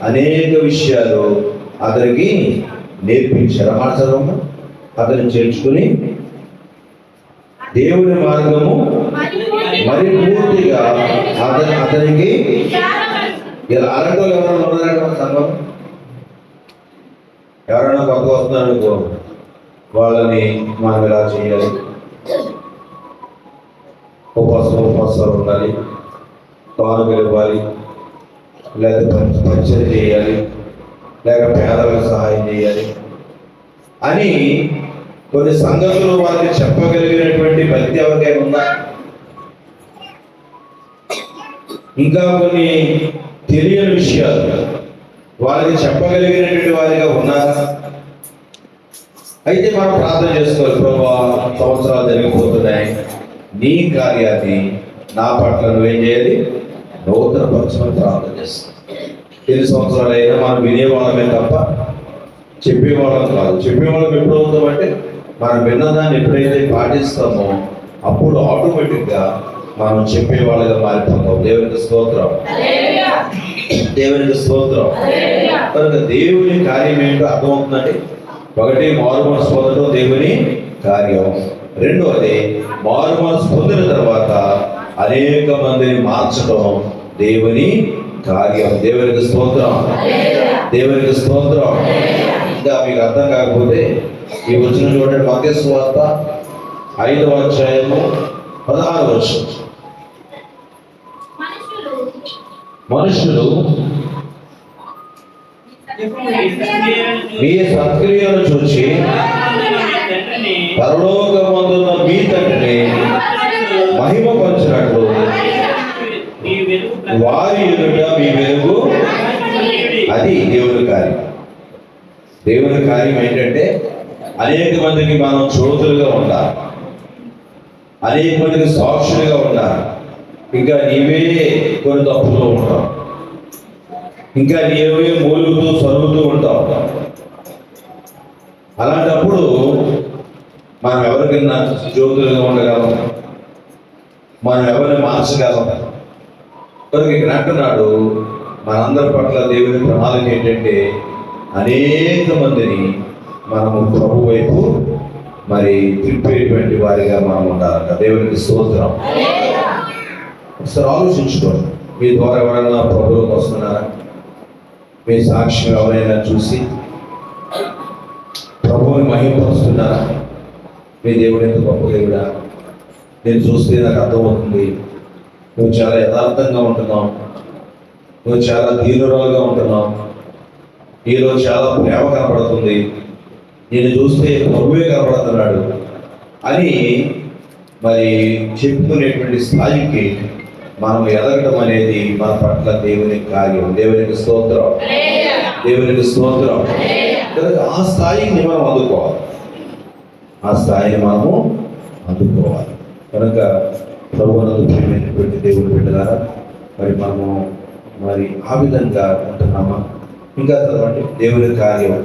A: అనేక విషయాలు అతనికి నేర్పించారు. అన్నమాట చదవమ్మా. అతన్ని చేర్చుకుని దేవుని మార్గము మరి పూర్తిగా అతనికి ఇలా అరగలు ఎవరైనా ఉన్నారంట సంఘం. ఎవరైనా కొత్త వస్తున్నారనుకో వాళ్ళని మనం ఎలా చేయాలి? ఉపవాసాలు ఉండాలి, కానుకలు ఇవ్వాలి, లేదా పరిచయం చేయాలి, లేక పేదలకు సహాయం చేయాలి అని కొన్ని సంగతులు వాళ్ళకి చెప్పగలిగినటువంటి భక్తి ఎవరికైనా ఉందా? ఇంకా కొన్ని తెలియని విషయాలు వాళ్ళకి చెప్పగలిగినటువంటి వారిగా ఉన్నారా? అయితే మనం ప్రార్థన చేసుకోవాలి. ప్రభువా, సంవత్సరాలు జరిగిపోతున్నాయి, నీ కార్యాన్ని నా పట్ల నువ్వేం చేయాలి? నూతన పరచమని ప్రార్థన చేస్తాం. 10 సంవత్సరాలైనా మనం వినేవాళ్ళమే తప్ప చెప్పేవాళ్ళం కాదు. చెప్పేవాళ్ళం ఎప్పుడు అవుతామంటే మనం విన్నదాన్ని ఎప్పుడైతే పాటిస్తామో అప్పుడు ఆటోమేటిక్గా మనం చెప్పేవాళ్ళగా మారిపోతాం. దేవునికి స్తోత్రం, దేవునికి స్తోత్రం. కనుక దేవుని కార్యం ఏంటో అర్థమవుతుందండి. ఒకటి, మారుమనసు పొందడం దేవుని కార్యం. రెండవది, మారుమనసు పొందిన తర్వాత అనేక మందిని మార్చడం దేవుని కార్యం. దేవునికి స్తోత్రం, దేవునికి స్తోత్రం. ఇంకా మీకు అర్థం కాకపోతే ఈ వచనం చూడండి. మత్తయి సువార్త 5వ అధ్యాయము 16వ వచనం. మనుషులు మీ సత్క్రియలను చూచి పరలోకమందున్న మీ తండ్రిని మహిమపరచినట్లు వారి ఎదుట మీ వెలుగు. అది దేవుని కార్యం. దేవుని కార్యం ఏంటంటే అనేక మందికి మనం జ్యోతులుగా ఉండాలి, అనేక మందికి సాక్షులుగా ఉండాలి. ఇంకా నీవే కొన్ని తప్పులో ఉంటావు, ఇంకా ఏవో మూలుగుతూ సరుగుతూ ఉంటాం. అలాంటప్పుడు మనం ఎవరికైనా జ్యోతులుగా ఉండగలం, మనం ఎవరిని మార్చగలం. కనుక ఇక్కడ అంటున్నాడు, మనందరి పట్ల దేవుని ప్రణాళిక ఏంటంటే అనేక మందిని మనము ప్రభు వైపు మరి తిప్పేటువంటి వారిగా మనం ఉండాలంట. దేవునికి స్తోత్రం. ఒకసారి ఆలోచించుకోండి, మీ ద్వారా ఎవరైనా ప్రభువులకు వస్తున్నారా? మీ సాక్ష్యం ఎవరైనా చూసి ప్రభువుని మహిమపరుస్తున్నారా? మీ దేవుడు ఎంత గొప్ప దేవుడా, నేను చూస్తే నాకు అర్థమవుతుంది, నువ్వు చాలా యథార్థంగా ఉంటున్నావు, నువ్వు చాలా దీనురాలుగా ఉంటున్నావు, నీలో చాలా ప్రేమ కనపడుతుంది, నేను చూస్తే ప్రభువే కనపడుతున్నాడు అని మరి చెప్పుకునేటువంటి స్థాయికి మనం ఎదగడం అనేది మన పట్ల దేవుని కార్యం. దేవునికి స్తోత్రం, దేవునికి స్తోత్రం. ఆ స్థాయిని మనం అందుకోవాలి, ఆ స్థాయిని మనము అందుకోవాలి. కనుక ప్రభువునందు ప్రియమైనటువంటి దేవుని బిడ్డలారా, మరి మనము మరి ఆ విధంగా ఉంటున్నామా? ఇంకా చదవండి, దేవుని కార్యం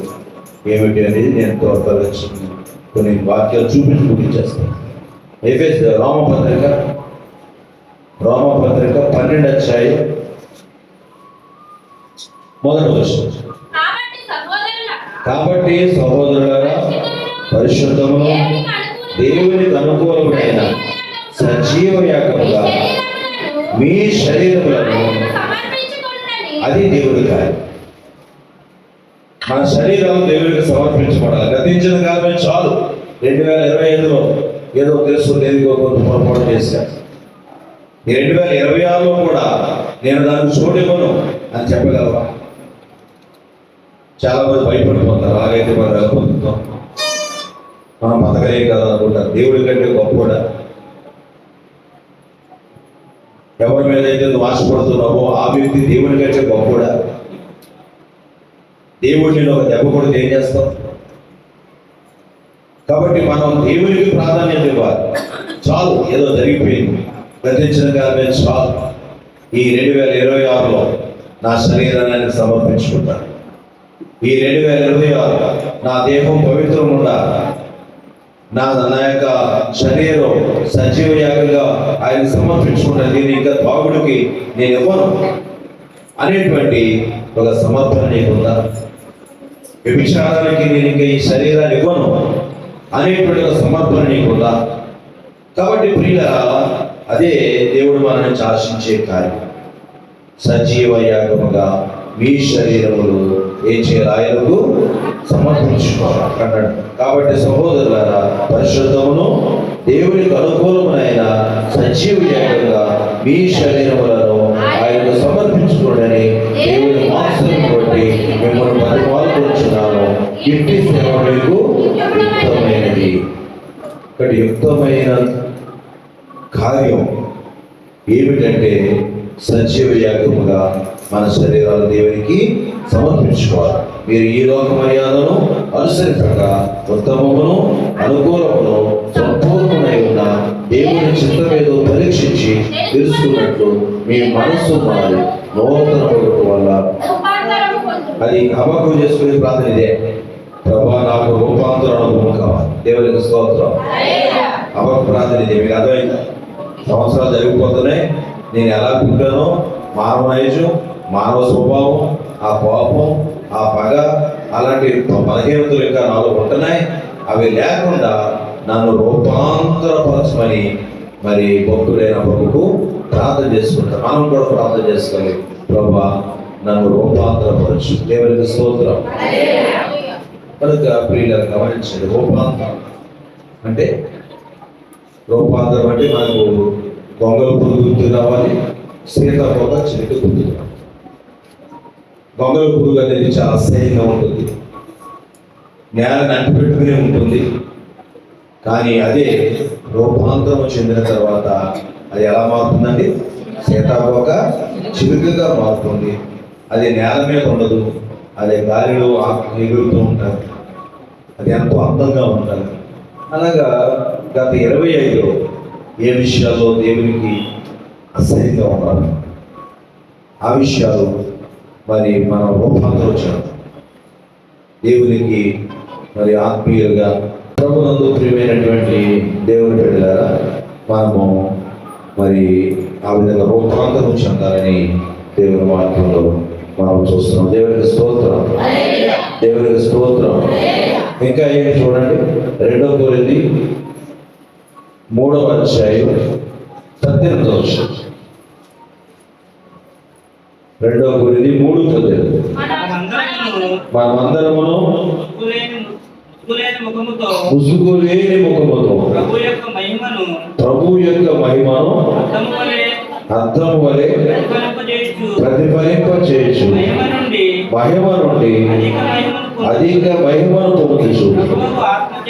A: ఏమిటి అనేది నేను త్వరగా కొన్ని వాక్యాలు చూపించి ముగించేస్తాను. ఎఫెసీ రోమపత్రిక 12 అధ్యాయం 1వ వచనం. కాబట్టి సహోదరులారా, పరిశుద్ధమును దేవునికి అనుకూలమైన సజీవ యాగముగా మీ శరీరములను, అది దేవుడి కార్యం. మన శరీరం దేవుడికి సమర్పించబడాలి. గతించిన కాలమే చాలు. 2025లో ఏదో తెలుసు దేనికో కొంత పొరపాటు చేశాను. 2026లో కూడా నేను దానికి చోటివ్వను అని చెప్పగలవా? చాలా మంది భయపడిపోతారు, అలాగైతే మనం వెళ్ళిపోతున్నాం, మనం బతకలేం కదా అనుకుంటారు. దేవుడి కంటే గొప్పడా? ఎవరి మీద అయితే నువ్వు ఆశపడుతున్నావో ఆ వ్యక్తి దేవుడి కంటే గొప్పడా? దేవుడిని ఒక దెబ్బ కొడితే ఏం చేస్తాం? కాబట్టి మనం దేవునికి ప్రాధాన్యత ఇవ్వాలి. చాలు, ఏదో జరిగిపోయింది, గతించిన కాలమే చాలు. ఈ 2026లో నా శరీరాన్ని సమర్పించుకుంటాను. ఈ 2026 నా దేహం పవిత్రం ఉండాలి, నా యొక్క శరీరం సజీవ యాగంగా ఆయన సమర్పించుకుంటాను, దీన్ని ఇంకా బాగుడికి నేను ఇవ్వను అనేటువంటి ఒక సమర్పణ నీకుందా? వ్యభిచారానికి నేను ఇంకా ఈ శరీరాన్ని ఇవ్వను అనేటువంటి ఒక సమర్పణ నీకుందా? కాబట్టి ప్రియులారా, అదే దేవుడు మనల్ని ఆశించే కార్యం. సజీవ యాగముగా మీ శరీరములు ఏం చేయాలి? ఆయనకు సమర్పించుకోవాలి అన్నాడు. కాబట్టి సహోదరులారా, పరిశుద్ధమును దేవునికి అనుకూలమైన సజీవ యాగంగా మీ శరీరములను ఆయనకు సమర్పించుకోండి. దేవుని వాత్సల్యం బట్టి మిమ్మల్ని పరిపాలించున్నాను. ఇంటి సేవ మీకు యుక్తమైనది. ఇక్కడ యుక్తమైన కార్యం ఏమిటంటే సజీవ యాగముగా మన శరీరాలు దేవునికి సమర్పించుకోవాలి. మీరు ఈ లోక మర్యాదను అనుసరించక ఉత్తమమును అనుకూలమును సంపూర్ణమై ఉన్న దేవుని చిత్తమేదో పరీక్షించి తెలుసుకున్నట్లు మీ మనస్సు మారి నూతన వల్ల, అది హబక్కు చేసుకునే ప్రార్థన ఇదే, ప్రభా నాకు రూపాంతర అనుభవం కావాలి. దేవునికి స్తోత్రం. హబక్కు ప్రార్థన ఇదే. మీకు అర్థమైందా? సంవత్సరాలు జరిగిపోతున్నాయి, నేను ఎలా పుట్టానో, మానవ నైజం, మానవ స్వభావం, ఆ కోపం, ఆ పగ, అలాంటి బలహీనతలు ఇంకా నాలో ఉంటున్నాయి. అవి లేకుండా నన్ను రూపాంతరపరచమని మరి భక్తుడైన ప్రభుకు ప్రార్థన చేసుకుంటాం. మనం కూడా ప్రార్థన చేసుకోవాలి, ప్రభా నన్ను రూపాంతరపరచు. దేవునికి స్తోత్రం. కనుక ప్రియులను గమనించండి, రూపాంతరం అంటే మనకు గొంగళ పురుగు గుర్తు రావాలి, సీతాకోక చిలుక గుర్తు రావాలి. గొంగళ పురుగు అనేది చాలా అసహ్యంగా ఉంటుంది, నేలని అంటిపెట్టుకునే ఉంటుంది. కానీ అదే రూపాంతరం చెందిన తర్వాత అది ఎలా మారుతుందండి? సీతాకోక చిలుకగా మారుతుంది. అది నేల మీద ఉండదు, అది గాలిలో ఎగురుతూ ఉంటుంది, అది ఎంతో అందంగా ఉంటుంది. అలాగా గత 25లో ఏ విషయాల్లో దేవునికి అసహ్యంగా ఉన్నారు, ఆ విషయాలు మరి మనం రూపాంతరం వచ్చాం దేవునికి మరి ఆత్మీయులుగా ప్రభునందు ప్రియమైనటువంటి దేవుని బిడ్డలారా మనము మరి ఆ విధంగా రూపాంతరం చెందాలని దేవుని వాక్యంలో మనం చూస్తున్నాం. దేవునికి స్తోత్రం, దేవునికి స్తోత్రం. ఇంకా ఏంటి చూడండి, 2 కొరింథీ 3వ అధ్యాయం 18వ వచనం. 2 కొరింథీ 3:18. మనమందరమును ముసుగు లేని ముఖముతో
C: ప్రభు యొక్క మహిమను
A: అర్థము వలె ప్రతిఫలింపచేయచ్చు, మహిమ నుండి అధిక మహిమను పొందుచు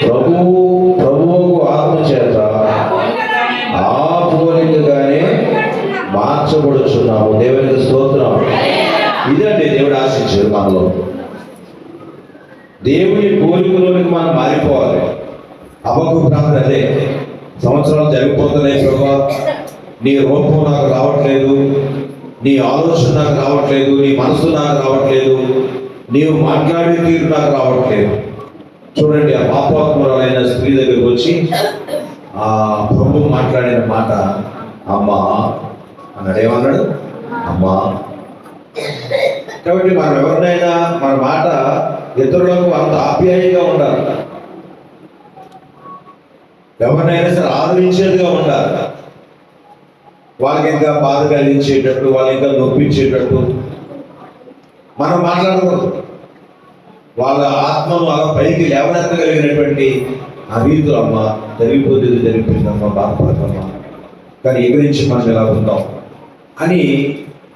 A: ప్రభువుకు ఆత్మ చేత ఆ పోలికగానే మార్చబడుచున్నాము. దేవునికి స్తోత్రం. ఇదండి దేవుడు ఆశించారు మనలో. దేవుని పోలికలోనికి మనం మారిపోవాలి. అబద్ధ ప్రార్థన అదే, సంవత్సరాలు జరిగిపోతున్నాయి ప్రభువా, నీ రూపం నాకు రావట్లేదు, నీ ఆలోచన నాకు రావట్లేదు, నీ మనసు నాకు రావట్లేదు, నీవు మాట్లాడే తీరు నాకు రావట్లేదు. చూడండి, ఆ పాపాత్మురాలైన స్త్రీ దగ్గరికి వచ్చి ఆ ప్రభు మాట్లాడిన మాట అమ్మా అన్నాడు. ఏమన్నాడు? అమ్మా. కాబట్టి మనం ఎవరినైనా మన మాట ఇతరులకు అంత ఆప్యాయంగా ఉండాలి, ఎవరినైనా సరే ఆదరించేదిగా ఉండాలి. వాళ్ళకి ఇంకా బాధ కలిగించేటట్టు, వాళ్ళకి ఇంకా నొప్పించేటట్టు మనం మాట్లాడకూడదు. వాళ్ళ ఆత్మను అలా పైకి లేవనెత్తగలిగినటువంటి ఆ రీతులు, అమ్మ జరిగిపోయిందమ్మా, బాధపడతామా, కానీ ఎగురించి మనం ఎలా ఉందాం అని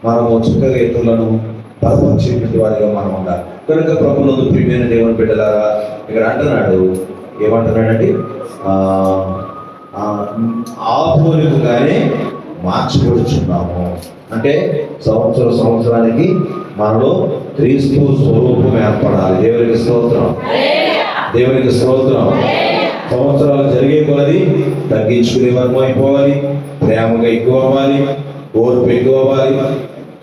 A: మనము చక్కగా ఇతరులను బలపరిచేటువంటి వారిగా మనం ఉండాలి. కనుక ప్రభునందు ప్రియమైన దేవుని బిడ్డలారా, ఇక్కడ అంటున్నాడు, ఏమంటున్నాడండి, ఆ పోలికగానే మార్చబడుచున్నాము. అంటే సంవత్సరానికి మనలో క్రీస్తు స్వరూపం ఏర్పడాలి. దేవునికి స్తోత్రం, దేవునికి స్తోత్రం. సంవత్సరాలు జరిగే కొలది తగ్గించుకునే వరకు అయిపోవాలి, ప్రేమగా ఎక్కువ అవ్వాలి, ఓర్పు ఎక్కువ అవ్వాలి.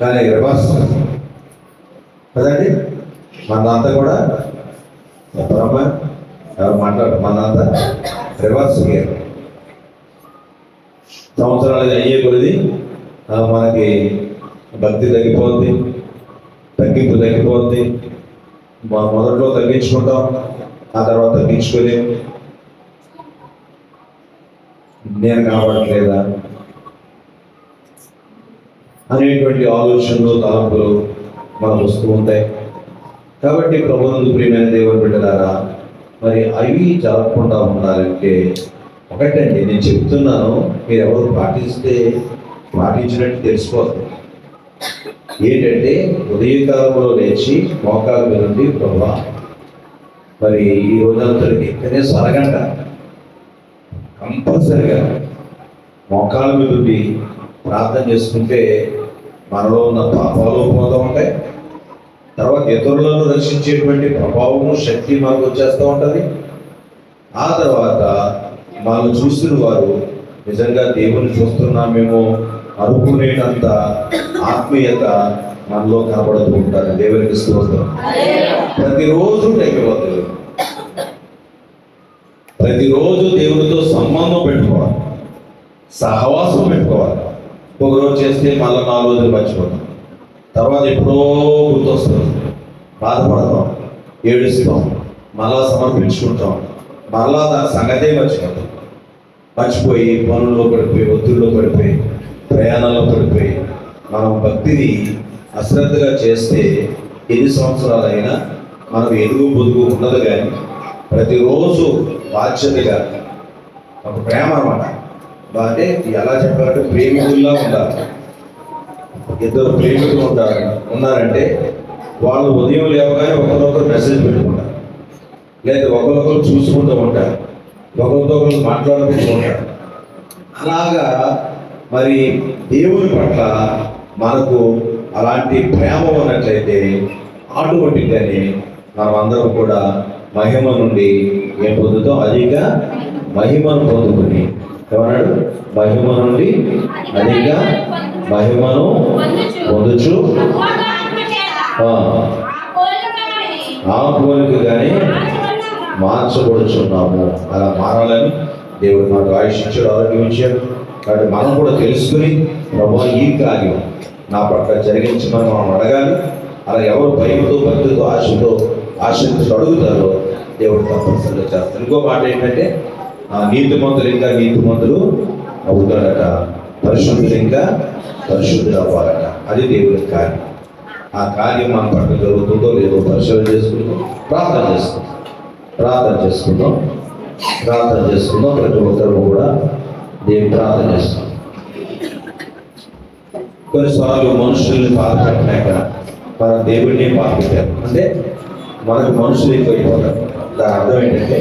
A: కానీ రివర్స్ కదండి, మనంతా కూడా చెప్పరమ్మా, ఎవరు మాట్లాడు, మనంతా రివర్స్ గేర్. సంవత్సరాలు అయ్యే కొలది మనకి భక్తి తగ్గిపోద్ది, తగ్గింపు తగ్గిపోద్ది. మొదట్లో తగ్గించుకుంటాం, ఆ తర్వాత తగ్గించుకొని నేను కనబడట్లేదా అనేటువంటి ఆలోచనలు, తలంపులు మనకు వస్తూ ఉంటాయి. కాబట్టి ప్రభువునందు ప్రియమైన దేవుని బిడ్డలారా, మరి అవి జరగకుండా ఉండాలంటే ఒకటండి, నేను చెప్తున్నాను, మీరు ఎవరు పాటించినట్టు తెలిసిపోతుంది. ఏంటంటే ఉదయకాలంలో లేచి మోకాల మీద నుండి ప్రభా, మరి ఈ రోజంతటికి కనీసం అరగంట కంపల్సరిగా మోకాల మీద నుండి ప్రార్థన చేసుకుంటే మనలో ఉన్న పాపాలు పోతూ ఉంటాయి. తర్వాత ఇతరులను రక్షించేటువంటి ప్రభావము, శక్తి మనకు వచ్చేస్తూ ఉంటుంది. ఆ తర్వాత మనం చూసిన వారు నిజంగా దేవుని చూస్తున్నామేమో అనుకునేటంత ఆత్మీయత మనలో కనబడుతూ ఉంటారు. దేవునికి స్తోత్రం. ప్రతిరోజు టైపోతుంది, ప్రతిరోజు దేవునితో సంబంధం పెట్టుకోవాలి, సహవాసం పెట్టుకోవాలి. ఒకరోజు చేస్తే మళ్ళీ 4 రోజులు మర్చిపోతాం, తర్వాత ఎప్పుడో గుర్తొస్తుంది, బాధపడతాం, ఏడుస్తాం, మళ్ళా సమర్పించుకుంటాం, మళ్ళా దాని సంగతే మర్చిపోయి పనుల్లో పడిపోయి, ఒత్తిడిలో పడిపోయి, ప్రయాణాల్లో పడిపోయి మనం భక్తిని అశ్రద్ధగా చేస్తే ఎన్ని సంవత్సరాలైనా మనం ఎదుగు పొదుగు ఉన్నది. కానీ ప్రతిరోజు బాధ్యతగా ఒక ప్రేమ అన్నమాట. అంటే ఎలా చెప్పాలంటే ప్రేమికుల్లా ఉండాలి. ఇద్దరు ప్రేమికులు ఉన్నారంటే వాళ్ళు ఉదయం లేవగానే ఒకరొకరు మెసేజ్ పెట్టుకుంటారు, లేదా ఒకరొకరు చూసుకుంటూ ఉంటారు, ఒకరితో ఒకరు మాట్లాడుకుంటూ ఉంటారు. అలాగా మరి దేవుని పట్ల మనకు అలాంటి ప్రేమ ఉన్నట్లయితే ఆటోమేటిక్గానే మనం అందరం కూడా మహిమ నుండి ఏం పొందుతాం? అధిక మహిమను పొందుకుని, ఏమన్నాడు? మహిమ నుండి అధిక మహిమను పొందుచు ఆ పోలిక కానీ మార్చబడుచున్నాము. అలా మారాలని దేవుడు మనకు ఆయుష్యాడు, ఆరోగ్యం ఇచ్చాడు. కాబట్టి మనం కూడా తెలుసుకుని ప్రభువా ఈ కార్యం నా పట్ల జరిగించమని మనం అడగాలి. అలా ఎవరు భయంతో, భక్తితో, ఆశతో అడుగుతారో దేవుడు తప్పనిసరిగా చేస్తారు. ఇంకో మాట ఏంటంటే నీతిమంతులు ఇంకా నీతిమంతులు అవుతాడట, పరిశుద్ధులు ఇంకా పరిశుద్ధులు అవ్వాలట. అది దేవుడి కార్యం. ఆ కార్యం మన పట్ల జరుగుతుందో లేదో పరిశీలన చేసుకుంటూ ప్రార్థన చేసుకుందాం. ప్రతి ఒక్కరు కూడా దేవుని ప్రార్థన చేస్తాం. కొన్నిసార్లు మనుషుల్ని బాధ పెట్టినాక మన దేవుడిని బాధ పెట్టారు అంటే మనకు మనుషులు ఎక్కువైపోతారు. దాని అర్థం ఏంటంటే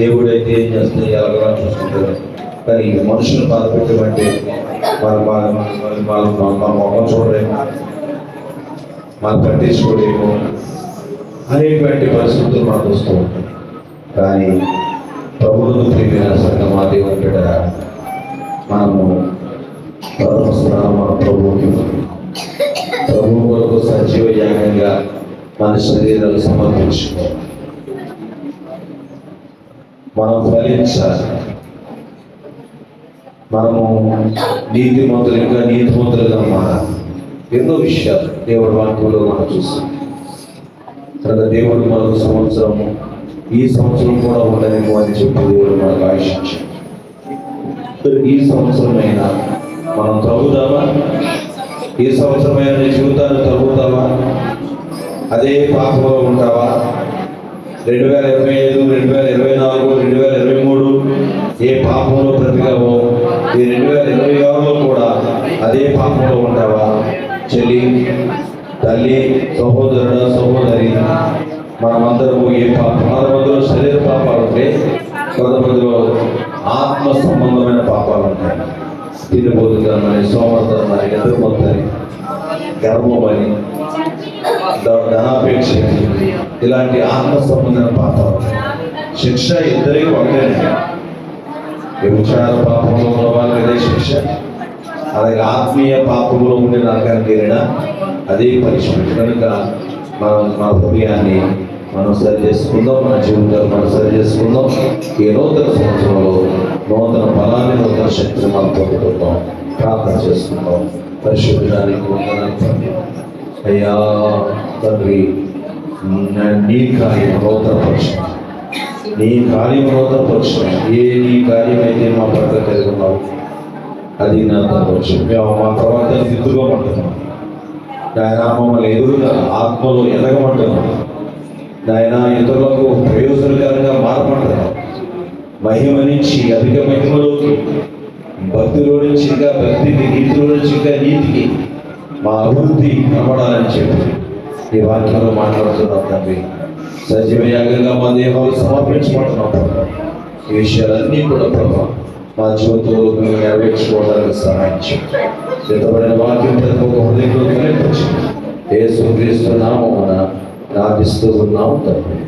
A: దేవుడైతే ఏం చేస్తుంది, ఎలాగో చూసుకుంటారు. కానీ మనుషులను బాధ పెట్టమంటే మన మొహం చూడలేము, మనం పట్టించుకోలేము అనేటువంటి పరిస్థితులు మనకు వస్తూ ఉంటాయి. కానీ ప్రభువును ప్రియమైన సంగమా దేవుని బిడ్డలారా, మనము పరమస్నానం మన ప్రభువుకి ప్రభువు కొరకు సజీవ యాగంగా మన శరీరాలు సమర్పించుకోవాలి. మనం ఫలించాలి. మనము నీతిమంతులు ఇంకా నీతిమంతులుగా మారాలి. ఎన్నో విషయాలు దేవుడి వాక్యంలో మనం చూస్తాం. కనుక దేవుడు మనకు సంవత్సరము, ఈ సంవత్సరం కూడా ఉండనేమో అని చెప్పి దేవుడు మనకు ఆశించాడు. ఈ సంవత్సరమైనా మనం త్రవ్వుదామా? ఈ సంవత్సరమైన నీ జీవితాన్ని త్రవ్వుతావా? అదే పాపంలో ఉంటావా? 2025, 2024, 2023 ఏ పాపంలో బ్రతికావో ఈ 2026లో కూడా అదే పాపంలో ఉంటావా? చెల్లి, తల్లి, సహోదరుడు, సహోదరి, మనమందరము ఏ పాపం, కొంతమందిలో శరీర పాపాలు ఉంటాయి, కొంతమందిలో ఆత్మ సంబంధమైన పాపాలు ఉంటాయి. తిండిపోతుందని, సోమర్థమని, నిద్రపోతని, గర్వమని, ధనాపేక్ష, ఇలాంటి ఆత్మ సంబంధమైన పాపాలు. శిక్ష ఇద్దరికి ఒకటే. వ్యభిచార పాపంలో ఉన్న వాళ్ళకి అదే శిక్ష, అలాగే ఆత్మీయ పాపంలో ఉండే నరకానికి వెళ్ళినా అదే పనిష్మెంట్. కనుక మనం మన హృదయాన్ని మనం సరి చేసుకుందాం, మన జీవితాలు మనం సరి చేసుకుందాం. ఈ నూతన సంవత్సరంలో నూతన బలాన్ని, నూతన శక్తిని మనం పొందుకుందాం. ప్రార్థన చేసుకుందాం. పరిశుద్ధానికి వందనాలు. అయ్యా తండ్రి, నీ కార్యం నూతనపరచు, నీ కార్యం నూతనపరచు. నీ కార్యం అయితే మా పట్ల కలిగి ఉన్నావు అది నా తరవచ్చు. మేము మా ప్రవర్తన దిద్దుకోమంటున్నాం నాయన. మమ్మల్ని ఎదురుగా ఆత్మలో ఎదగమంటున్నాం నాయన. ఇతరులకు ప్రయోజనకరంగా మారమంటున్నాం. మహిమ నుంచి అధిక మహిమలోకి, భక్తిలో నుంచి ఇంకా భక్తికి, నీతిలో నుంచి ఇంకా నీతికి మా అభివృద్ధి కనబడాలని చెప్పి ఈ వాక్యంలో మాట్లాడుతున్నాం తండ్రి. సజీవ యాగంగా మా దేహాలు సమర్పించమంటున్నాం. ఈ విషయాలన్నీ కూడా ప్రభావం మా జీవితంలో మేము నెరవేర్చుకోవడానికి సహాయం చేయండి. సిద్ధపడిన వాక్యం ప్రతి ఒక్క హృదయంలో కనిపించి యేసుక్రీస్తు నామమున ప్రార్థిస్తూ ఉన్నాము తండ్రి.